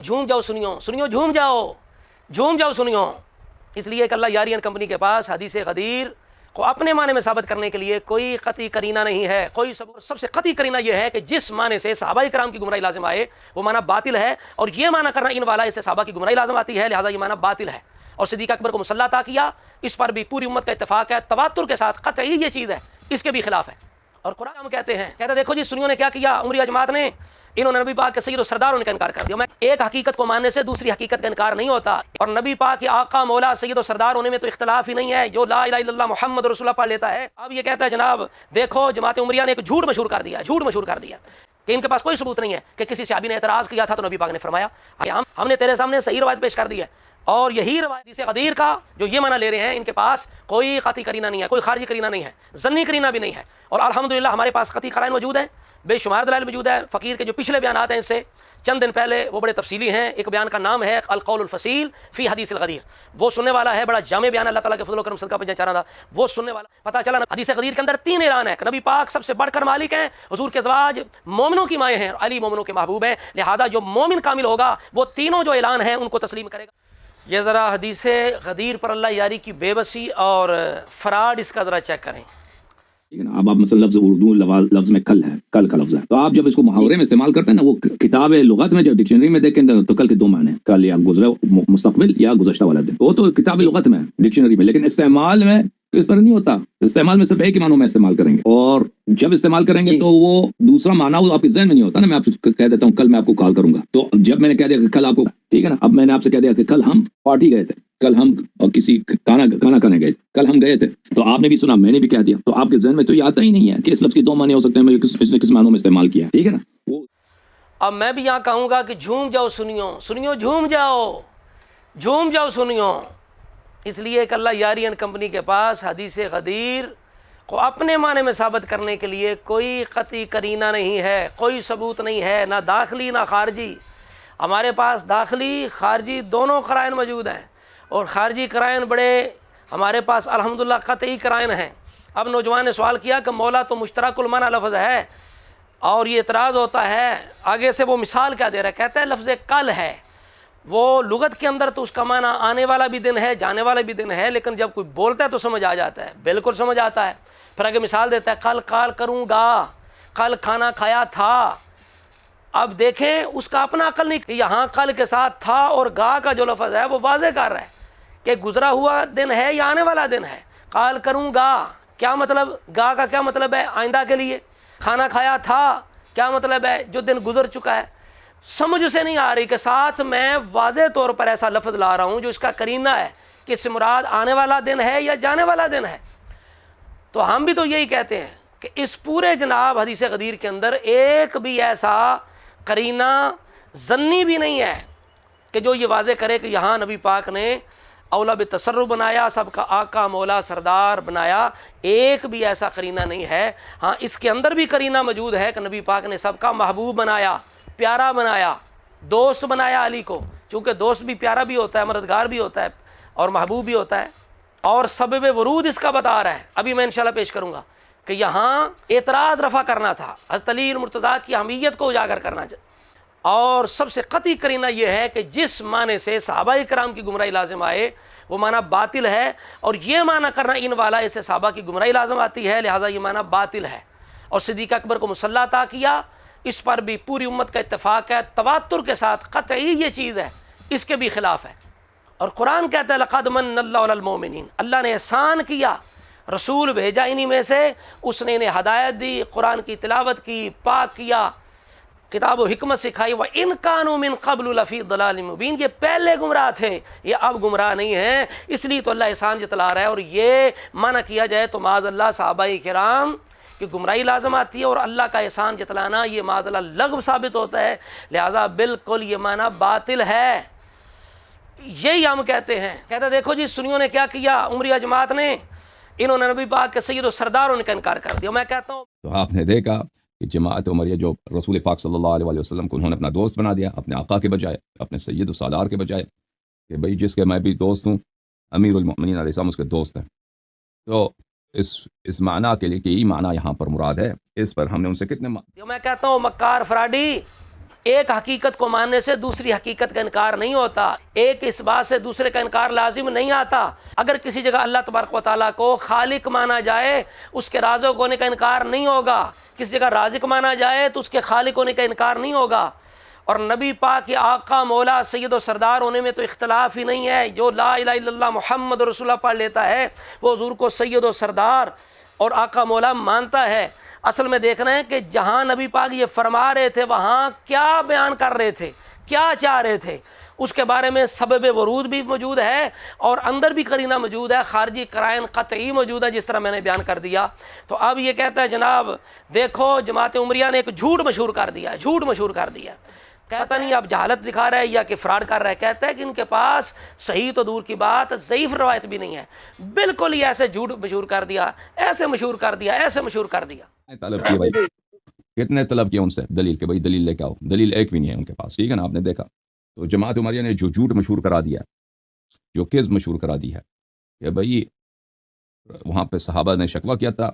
جھوم جاؤ سنیو سنیو، جھوم جاؤ سنیو، اس لیے کہ اللہ یاری اینڈ کمپنی کے پاس حدیث غدیر کو اپنے معنی میں ثابت کرنے کے لیے کوئی قطعی قرینہ نہیں ہے، کوئی سب سے قطعی قرینہ یہ ہے کہ جس معنی سے صحابہ کرام کی گمراہی لازم آئے وہ معنی باطل ہے، اور یہ معنی کرنا ان والا اس سے صحابہ کی گمراہی لازم آتی ہے، لہٰذا یہ معنی باطل ہے۔ اور صدیق اکبر کو مصلی عطا کیا، اس پر بھی پوری امت کا اتفاق ہے، تواتر کے ساتھ قطعی یہ چیز ہے، اس کے بھی خلاف ہے۔ اور قرآن ہم کہتے ہیں دیکھو جی سنیوں نے کیا کیا، عمریہ جماعت نے، انہوں نے نبی پاک کے سید و سردار ہونے کا انکار کر دیا۔ میں ایک حقیقت کو ماننے سے دوسری حقیقت کا انکار نہیں ہوتا، اور نبی پاک کے آقا مولا سید و سردار ہونے میں تو اختلاف ہی نہیں ہے۔ جو لا الہ الا اللہ محمد رسول اللہ پڑھ لیتا ہے، اب یہ کہتا ہے جناب دیکھو جماعت عمریہ نے ایک جھوٹ مشہور کر دیا کہ ان کے پاس کوئی ثبوت نہیں ہے کہ کسی صحابی نے اعتراض کیا تھا تو نبی پاک نے فرمایا ہم نے تیرے سامنے صحیح روایت پیش کر دی ہے، اور یہی روایت حدیث غدیر کا جو یہ معنی لے رہے ہیں ان کے پاس کوئی قطعی قرینہ نہیں ہے، کوئی خارجی قرینہ نہیں ہے، ظنی قرینہ بھی نہیں ہے، اور الحمدللہ ہمارے پاس قطعی قرائن موجود ہیں، بے شمار دلائل موجود ہے۔ فقیر کے جو پچھلے بیانات ہیں اس سے چند دن پہلے وہ بڑے تفصیلی ہیں، ایک بیان کا نام ہے القول الفصیل فی حدیث الغدیر، وہ سننے والا ہے، بڑا جامع بیان، اللہ تعالیٰ کے فضل و کرم صدقہ پنجہ چارہ دا، وہ سننے والا پتہ چلا حدیث غدیر کے اندر 3 اعلان ہے کہ نبی پاک سب سے بڑھ کر مالک ہیں، حضور کے ازواج مومنوں کی مائیں ہیں، اور علی مومنوں کے محبوب ہیں، لہٰذا جو مومن کامل ہوگا وہ تینوں جو اعلان ہیں ان کو تسلیم کرے گا۔ یہ ذرا حدیث غدیر پر اللہ یاری کی بے بسی اور فراڈ اس کا ذرا چیک کریں۔ اب آپ مثلا لفظ اردو لفظ میں کل ہے، کل کا لفظ ہے، تو آپ جب اس کو محاورے میں استعمال کرتے ہیں نا، وہ کتاب لغت میں جب ڈکشنری میں دیکھیں تو کل کے 2 معنی ہیں، کل یا گزرا مستقبل یا گزشتہ والا دن، وہ تو کتاب لغت میں ڈکشنری میں، لیکن استعمال میں اس طرح نہیں ہوتا، استعمال میں صرف ایک ہی معنوں میں استعمال کریں گے، اور جب استعمال کریں گے تو وہ دوسرا معنی وہ آپ کے ذہن میں نہیں ہوتا نا۔ میں آپ سے کہہ دیتا ہوں کل میں آپ کو کال کروں گا، تو جب میں نے کہہ دیا کہ کل آپ کو، ٹھیک ہے نا، اب میں نے آپ سے کہہ دیا کہ کل ہم پارٹی گئے تھے، کل ہم کسی کھانا کھانے گئے، کل ہم گئے تھے، تو آپ نے بھی سنا میں نے بھی کہہ دیا، تو آپ کے ذہن میں تو یہ آتا ہی نہیں ہے کہ اس لفظ کے 2 معنی ہو سکتے ہیں، میں اس نے کس معنوں میں استعمال کیا، ٹھیک ہے نا۔ اب میں بھی یہاں کہوں گا کہ جھوم جاؤ سنیو، جھوم جاؤ سنیو، اس لیے کہ اللہ یاری اینڈ کمپنی کے پاس حدیث غدیر کو اپنے معنی میں ثابت کرنے کے لیے کوئی قطعی قرینہ نہیں ہے، کوئی ثبوت نہیں ہے، نہ داخلی نہ خارجی۔ ہمارے پاس داخلی خارجی دونوں قرائن موجود ہیں، اور خارجی قرائن بڑے ہمارے پاس الحمدللہ قطعی قرائن ہیں۔ اب نوجوان نے سوال کیا کہ مولا تو مشترک المعنی لفظ ہے، اور یہ اعتراض ہوتا ہے، آگے سے وہ مثال کیا دے رہا ہے، کہتا ہے لفظ کل ہے، وہ لغت کے اندر تو اس کا معنی آنے والا بھی دن ہے، جانے والا بھی دن ہے، لیکن جب کوئی بولتا ہے تو سمجھ آ جاتا ہے، بالکل سمجھ آتا ہے۔ پھر آگے مثال دیتا ہے کل کال کروں گا، کل کھانا کھایا تھا۔ اب دیکھیں اس کا اپنا عقل نہیں کہ یہاں کل کے ساتھ تھا اور گا کا جو لفظ ہے وہ واضح کر رہا ہے کہ گزرا ہوا دن ہے یا آنے والا دن ہے۔ کال کروں گا کیا مطلب، گا کا کیا مطلب ہے، آئندہ کے لیے۔ کھانا کھایا تھا کیا مطلب ہے، جو دن گزر چکا ہے۔ سمجھ سے نہیں آ رہی کہ ساتھ میں واضح طور پر ایسا لفظ لا رہا ہوں جو اس کا قرینہ ہے کہ اس سے مراد آنے والا دن ہے یا جانے والا دن ہے۔ تو ہم بھی تو یہی کہتے ہیں کہ اس پورے جناب حدیث غدیر کے اندر ایک بھی ایسا قرینہ ظنی بھی نہیں ہے کہ جو یہ واضح کرے کہ یہاں نبی پاک نے اولا بالتصرف بنایا، سب کا آقا مولا سردار بنایا، ایک بھی ایسا قرینہ نہیں ہے۔ ہاں اس کے اندر بھی قرینہ موجود ہے کہ نبی پاک نے سب کا محبوب بنایا، پیارا بنایا، دوست بنایا علی کو، چونکہ دوست بھی پیارا بھی ہوتا ہے، مددگار بھی ہوتا ہے، اور محبوب بھی ہوتا ہے، اور سبب ورود اس کا بتا رہا ہے۔ ابھی میں انشاءاللہ پیش کروں گا کہ یہاں اعتراض رفع کرنا تھا، حضرت علی مرتضیٰ کی اہمیت کو اجاگر کرنا چاہیے، اور سب سے قطعی قرینہ یہ ہے کہ جس معنی سے صحابہ کرام کی گمراہی لازم آئے وہ معنی باطل ہے، اور یہ معنی کرنا ان والا اس سے صحابہ کی گمراہی لازم آتی ہے، لہٰذا یہ معنی باطل ہے۔ اور صدیق اکبر کو مصلی عطا کیا، اس پر بھی پوری امت کا اتفاق ہے، تواتر کے ساتھ قطعی یہ چیز ہے، اس کے بھی خلاف ہے۔ اور قرآن کہتا ہے لقد من اللہ علی المؤمنین، اللہ نے احسان کیا، رسول بھیجا انہی میں سے، اس نے انہیں ہدایت دی، قرآن کی تلاوت کی، پاک کیا، کتاب و حکمت سکھائی، وَإِن كَانُوا مِن قَبْلُ لَفِي ضَلَالٍ مُبِينٍ، یہ پہلے گمراہ تھے، یہ اب گمراہ نہیں ہیں، اس لیے تو اللہ احسان جتلا رہا ہے۔ اور یہ معنی کیا جائے تو معاذ اللہ صحابہ کرام کی گمراہی لازم آتی ہے، اور اللہ کا احسان جتلانا یہ معاذ اللہ لغو ثابت ہوتا ہے، لہٰذا بالکل یہ معنی باطل ہے۔ یہی ہم کہتے ہیں، کہتے ہیں دیکھو جی سنیوں نے کیا کیا، عمریہ جماعت نے، انہوں نے نبی پاک کے سید و سردار ہونے کا انکار کر دیا۔ میں کہتا ہوں تو آپ نے دیکھا کہ جماعت عمریہ جو رسول پاک صلی اللہ علیہ وسلم کو انہوں نے اپنا دوست بنا دیا، اپنے آقا کے بجائے، اپنے سید و سالار کے بجائے، کہ بھئی جس کے میں بھی دوست ہوں، امیر المؤمنین علیہ السلام اس کے دوست ہیں۔ تو اس معنی کے لیے کہ یہ معنی یہاں پر مراد ہے، اس پر ہم نے ان سے کتنے میں کہتا ہوں مکار فراڈی ایک حقیقت کو ماننے سے دوسری حقیقت کا انکار نہیں ہوتا، ایک اس بات سے دوسرے کا انکار لازم نہیں آتا۔ اگر کسی جگہ اللہ تبارک و تعالیٰ کو خالق مانا جائے اس کے رازق ہونے کا انکار نہیں ہوگا، کسی جگہ رازق مانا جائے تو اس کے خالق ہونے کا انکار نہیں ہوگا۔ اور نبی پاک کے آقا مولا سید و سردار ہونے میں تو اختلاف ہی نہیں ہے۔ جو لا الہ الا اللہ محمد رسول اللہ پڑھ لیتا ہے وہ حضور کو سید و سردار اور آقا مولا مانتا ہے۔ اصل میں دیکھنا ہے کہ جہاں نبی پاک یہ فرما رہے تھے وہاں کیا بیان کر رہے تھے، کیا چاہ رہے تھے، اس کے بارے میں سبب ورود بھی موجود ہے اور اندر بھی قرینہ موجود ہے، خارجی قرائن قطعی موجود ہے، جس طرح میں نے بیان کر دیا۔ تو اب یہ کہتا ہے جناب دیکھو جماعت عمریہ نے ایک جھوٹ مشہور کر دیا، جھوٹ مشہور کر دیا۔ کہتا نہیں اب جہالت دکھا رہا ہے یا کہ فراڈ کر رہا ہے، کہتا ہے کہ ان کے پاس صحیح تو دور کی بات ضعیف روایت بھی نہیں ہے، بالکل ہی ایسے جھوٹ مشہور کر دیا، ایسے مشہور کر دیا، ایسے مشہور کر دیا۔ طلب کیے بھائی، کتنے طلب کیا ان سے دلیل کے، بھائی دلیل لے کے آؤ، دلیل ایک بھی نہیں ہے ان کے پاس، ٹھیک ہے نا، آپ نے دیکھا۔ تو جماعت عمریہ نے جو جھوٹ مشہور کرا دیا، جو کذب مشہور کرا دی ہے کہ بھائی وہاں پہ صحابہ نے شکوہ کیا تھا،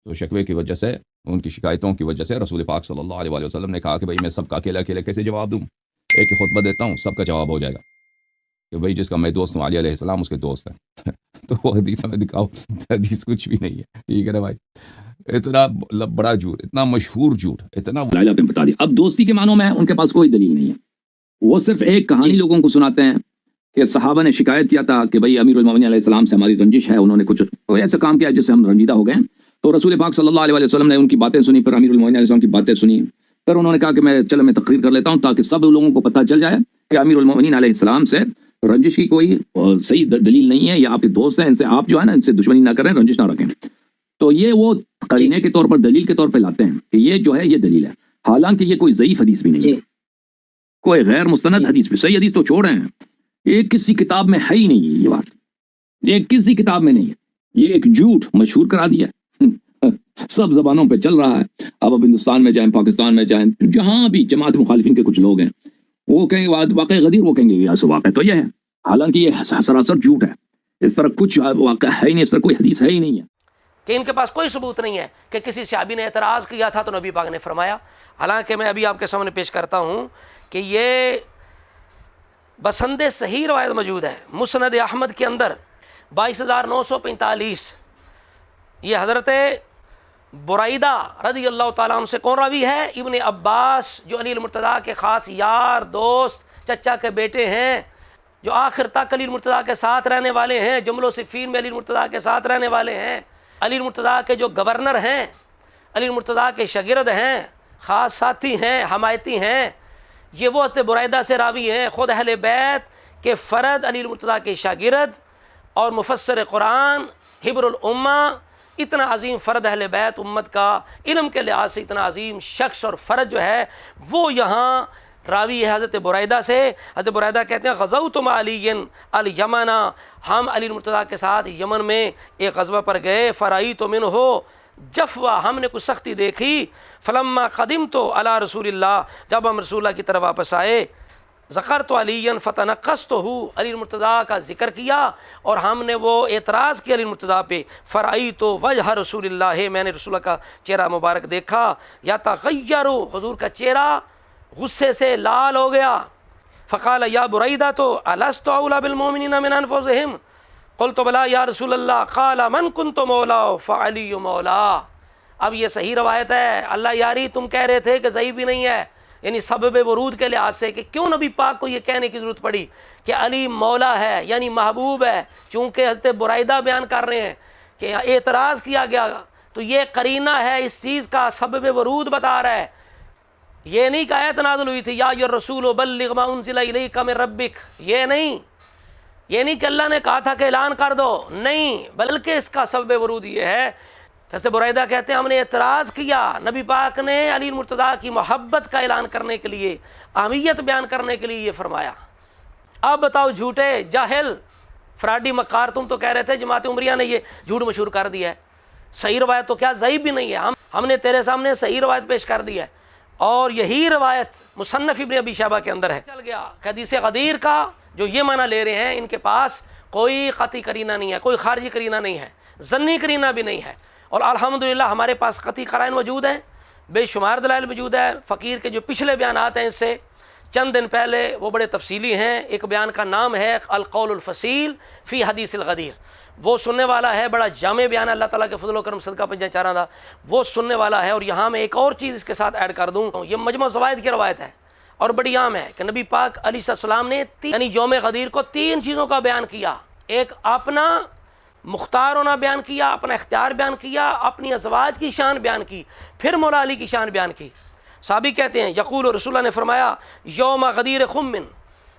تو شکوے کی وجہ سے، ان کی شکایتوں کی وجہ سے رسول پاک صلی اللہ علیہ وآلہ وسلم نے کہا کہ بھائی میں سب کا اکیلے اکیلے کیسے جواب دوں، ایک ہی خطبہ دیتا ہوں سب کا جواب ہو جائے گا، کہ بھائی جس کا میں دوست ہوں علی علیہ السلام اس کے دوست ہیں تو وہ حدیث میں دکھاؤ، حدیث کچھ بھی نہیں ہے، ٹھیک ہے نا بھائی۔ اتنا بڑا جھوٹ، اتنا مشہور جھوٹ، اتنا آپ نے بتا دیا۔ اب دوستی کے معنوں میں ان کے پاس کوئی دلیل نہیں ہے، وہ صرف ایک کہانی لوگوں کو سناتے ہیں کہ صحابہ نے شکایت کیا تھا کہ بھئی امیر المومنین علیہ السلام سے ہماری رنجش ہے، انہوں نے کچھ کوئی ایسا کام کیا جس سے ہم رنجیدہ ہو گئے ہیں۔ تو رسول پاک صلی اللہ علیہ وسلم نے ان کی باتیں سنی، پھر امیر المومنین علیہ السلام کی باتیں سنی، پھر انہوں نے کہا کہ میں تقریر کر لیتا ہوں تاکہ سب لوگوں کو پتہ چل جائے کہ امیر المومنین علیہ السلام سے رنجش کی کوئی صحیح دلیل نہیں ہے، یا آپ کے دوست ہیں، ان سے آپ جو ہے نا ان سے دشمنی نہ کریں، رنجش نہ رکھیں۔ تو یہ وہ قرینے کے طور پر دلیل کے طور پہ لاتے ہیں کہ یہ جو ہے یہ دلیل ہے، حالانکہ یہ کوئی ضعیف حدیث بھی نہیں ہے، کوئی غیر مستند حدیث بھی، صحیح حدیث تو چھوڑ رہے ہیں، یہ کسی کتاب میں ہے ہی نہیں، یہ بات یہ کسی کتاب میں نہیں ہے، یہ ایک جھوٹ مشہور کرا دیا، سب زبانوں پہ چل رہا ہے۔ اب ہندوستان میں جائیں، پاکستان میں جائیں، جہاں بھی جماعت مخالفین کے کچھ لوگ ہیں وہ کہیں گے واقع غدیر، وہ کہیں گے یہ واقع تو یہ ہے، حالانکہ یہ سراسر جھوٹ ہے، اس طرح کچھ واقع ہے ہی نہیں، اس طرح کوئی حدیث ہے ہی نہیں ہے، کہ ان کے پاس کوئی ثبوت نہیں ہے کہ کسی صحابی نے اعتراض کیا تھا تو نبی پاک نے فرمایا۔ حالانکہ میں ابھی آپ کے سامنے پیش کرتا ہوں کہ یہ بسند صحیح روایت موجود ہے مسند احمد کے اندر 22,945، یہ حضرت برائدہ رضی اللہ تعالیٰ عنہ سے کون راوی ہے؟ ابن عباس، جو علی المرتضیٰ کے خاص یار دوست چچا کے بیٹے ہیں، جو آخر تک علی المرتضیٰ کے ساتھ رہنے والے ہیں، جمل و صفین میں علی المرتضیٰ کے ساتھ رہنے والے ہیں، علی المرتضیٰ کے جو گورنر ہیں، علی المرتضیٰ کے شاگرد ہیں، خاص ساتھی ہیں، حمایتی ہیں، یہ وہ حضرت برائدہ سے راوی ہیں، خود اہل بیت کے فرد علی المرتضیٰ کے شاگرد اور مفسر قرآن، حبر الامہ، اتنا عظیم فرد اہل بیت امت کا، علم کے لحاظ سے اتنا عظیم شخص اور فرد جو ہے وہ یہاں راوی ہے حضرت برائدہ سے۔ حضرت برائدہ کہتے ہیں غزوت مع علی الیمن، ہم علی المرتضیٰ کے ساتھ یمن میں ایک غزوہ پر گئے، فرأیت منہ جفوا، ہم نے کچھ سختی دیکھی، فلما قدمت علی رسول اللہ، جب ہم رسول اللہ کی طرف واپس آئے، ذکرت علی فتنقصتہ، علی المرتضیٰ کا ذکر کیا اور ہم نے وہ اعتراض کیا علی المرتضیٰ پہ، فرأیت وجہ رسول اللہ، میں نے رسول اللہ کا چہرہ مبارک دیکھا، یتغیر، حضور کا چہرہ غصے سے لال ہو گیا، فقال یا برائدہ تو الست اولی بالمؤمنین من انفسہم، قلت بلا یا رسول اللہ، قال من کنت مولا فعلی مولا۔ اب یہ صحیح روایت ہے، اللہ یاری تم کہہ رہے تھے کہ ضعیف بھی نہیں ہے، یعنی سبب ورود کے لحاظ سے کہ کیوں نبی پاک کو یہ کہنے کی ضرورت پڑی کہ علی مولا ہے یعنی محبوب ہے، چونکہ حضرت برائدہ بیان کر رہے ہیں کہ اعتراض کیا گیا تو یہ قرینہ ہے اس چیز کا، سبب ورود بتا رہا ہے، یہ نہیں کہ آیت نازل ہوئی تھی یا ایھا الرسول بلغ ما انزل الیک من ربک، یہ نہیں کہ اللہ نے کہا تھا کہ اعلان کر دو، نہیں، بلکہ اس کا سبب ورود یہ ہے۔ حضرت برائدہ کہتے ہیں ہم نے اعتراض کیا، نبی پاک نے علی المرتضیٰ کی محبت کا اعلان کرنے کے لیے، اہمیت بیان کرنے کے لیے یہ فرمایا۔ اب بتاؤ جھوٹے جاہل فراڈی مکار، تم تو کہہ رہے تھے جماعت عمریہ نے یہ جھوٹ مشہور کر دیا ہے، صحیح روایت تو کیا ضعیف بھی نہیں ہے، ہم نے تیرے سامنے صحیح روایت پیش کر دی ہے، اور یہی روایت مصنف ابن ابی شیبہ کے اندر ہے۔ چل گیا کہ حدیث غدیر کا جو یہ معنی لے رہے ہیں ان کے پاس کوئی قطعی قرینہ نہیں ہے، کوئی خارجی قرینہ نہیں ہے، ظنی قرینہ بھی نہیں ہے، اور الحمدللہ ہمارے پاس قطعی قرائن موجود ہیں بے شمار دلائل موجود ہے، فقیر کے جو پچھلے بیانات ہیں اس سے چند دن پہلے وہ بڑے تفصیلی ہیں۔ ایک بیان کا نام ہے القول الفصیل فی حدیث الغدیر، وہ سننے والا ہے، بڑا جامع بیان ہے، اللہ تعالیٰ کے فضل و کرم صدقہ پنجہ چارہ دا، وہ سننے والا ہے۔ اور یہاں میں ایک اور چیز اس کے ساتھ ایڈ کر دوں، یہ مجمع زوائد کی روایت ہے اور بڑی عام ہے کہ نبی پاک علیہ السلام نے یعنی یوم غدیر کو 3 چیزوں کا بیان کیا۔ ایک اپنا مختار ہونا بیان کیا، اپنا اختیار بیان کیا، اپنی ازواج کی شان بیان کی، پھر مولا علی کی شان بیان کی۔ صحابی کہتے ہیں یقول رسول اللہ نے فرمایا یوم غدیر خم من،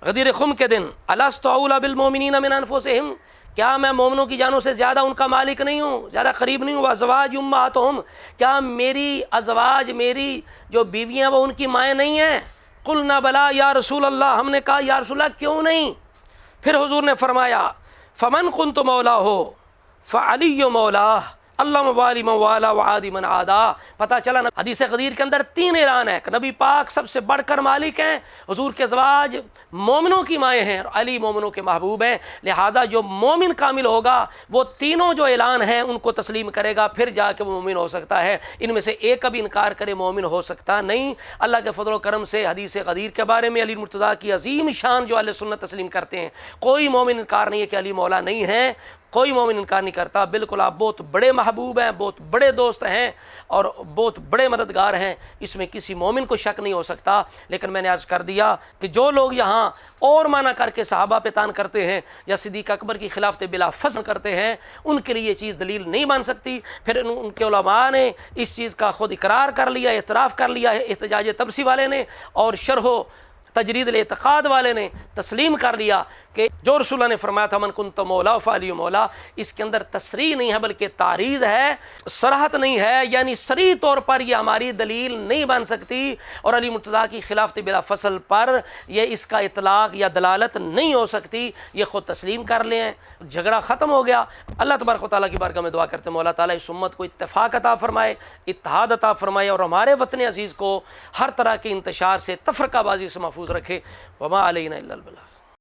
غدیر خم کے دن الست اولی بالمؤمنین من انفسہم، کیا میں مومنوں کی جانوں سے زیادہ ان کا مالک نہیں ہوں، زیادہ قریب نہیں ہوں؟ ازواج امہاتہم، کیا میری ازواج، میری جو بیویاں وہ ان کی مائیں نہیں ہیں؟ قلنا بلا یا رسول اللہ، ہم نے کہا یا رسول اللہ کیوں نہیں؟ پھر حضور نے فرمایا فمن کنت مولا ہو فعلی مولا، اللہ موالی من والا وعادی من عادا۔ پتہ چلا حدیث غدیر کے اندر 3 اعلان ہے کہ نبی پاک سب سے بڑھ کر مالک ہیں، حضور کے ازواج مومنوں کی مائیں ہیں، اور علی مومنوں کے محبوب ہیں، لہٰذا جو مومن کامل ہوگا وہ تینوں جو اعلان ہیں ان کو تسلیم کرے گا، پھر جا کے وہ مومن ہو سکتا ہے۔ ان میں سے ایک کا بھی انکار کرے مومن ہو سکتا نہیں۔ اللہ کے فضل و کرم سے حدیث غدیر کے بارے میں علی مرتضیٰ کی عظیم شان جو اہل سنت تسلیم کرتے ہیں، کوئی مومن انکار نہیں ہے کہ علی مولا نہیں ہے، کوئی مومن انکار نہیں کرتا۔ بالکل آپ بہت بڑے محبوب ہیں، بہت بڑے دوست ہیں اور بہت بڑے مددگار ہیں، اس میں کسی مومن کو شک نہیں ہو سکتا۔ لیکن میں نے عرض کر دیا کہ جو لوگ یہاں اور مانا کر کے صحابہ پہ تان کرتے ہیں یا صدیق اکبر کی خلافت بلا فضل کرتے ہیں، ان کے لیے یہ چیز دلیل نہیں بن سکتی۔ پھر ان کے علماء نے اس چیز کا خود اقرار کر لیا، اعتراف کر لیا ہے، احتجاج تبسی والے نے اور شرح و تجرید الاعتقاد والے نے تسلیم کر لیا کہ جو رسول اللہ نے فرمایا تھا من کنت مولا فعلی مولا، اس کے اندر تصریح نہیں ہے بلکہ تعریض ہے، صراحت نہیں ہے، یعنی صریح طور پر یہ ہماری دلیل نہیں بن سکتی، اور علی مرتضیٰ کی خلافت بلا فصل پر یہ اس کا اطلاق یا دلالت نہیں ہو سکتی، یہ خود تسلیم کر لیں، جھگڑا ختم ہو گیا۔ اللہ تبارک و تعالیٰ کی بارگاہ میں دعا کرتے ہیں مولا تعالیٰ اس امت کو اتفاق عطا فرمائے، اتحاد عطا فرمائے، اور ہمارے وطن عزیز کو ہر طرح کے انتشار سے، تفرقہ بازی سے محفوظ رکھے۔ وما علینا الا البلاغ۔